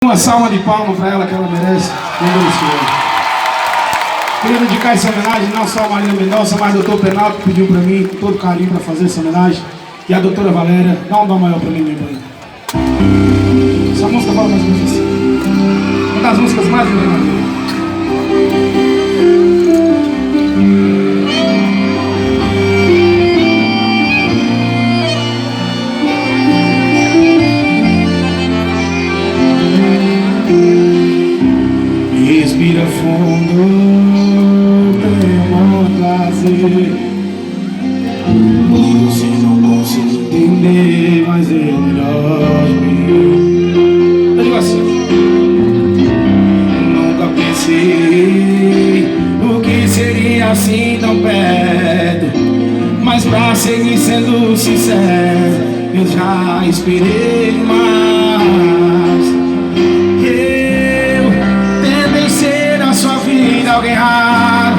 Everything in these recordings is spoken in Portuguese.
Uma salva de palmas para ela que ela merece. Queria dedicar essa homenagem não só a Marília Mendonça, mas ao Dr. Penalto que pediu para mim, com todo carinho, para fazer essa homenagem. E a doutora Valéria. Dá um dó maior para mim, meu banho. Essa música fala mais ou menos assim. Uma das músicas mais lindas da vida. Respira fundo, tenha prazer. E você não consegue entender, mas é melhor me. Eu digo assim: nunca pensei o que seria assim tão perto, mas pra seguir sendo sincero, eu já esperei mais. Alguém raro,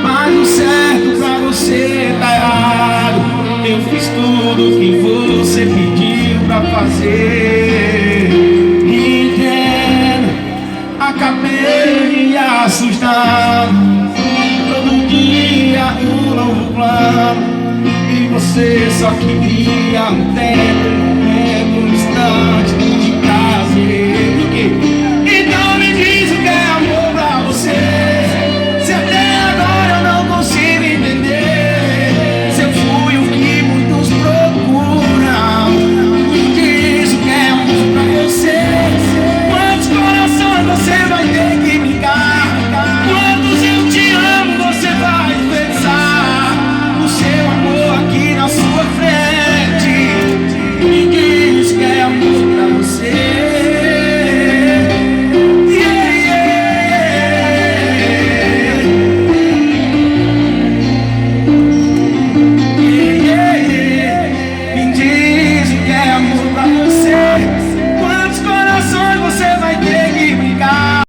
mas o certo pra você tá errado. Eu fiz tudo que você pediu pra fazer. Entendo, acabei me assustando. Todo dia um novo plano, e você só queria um tempo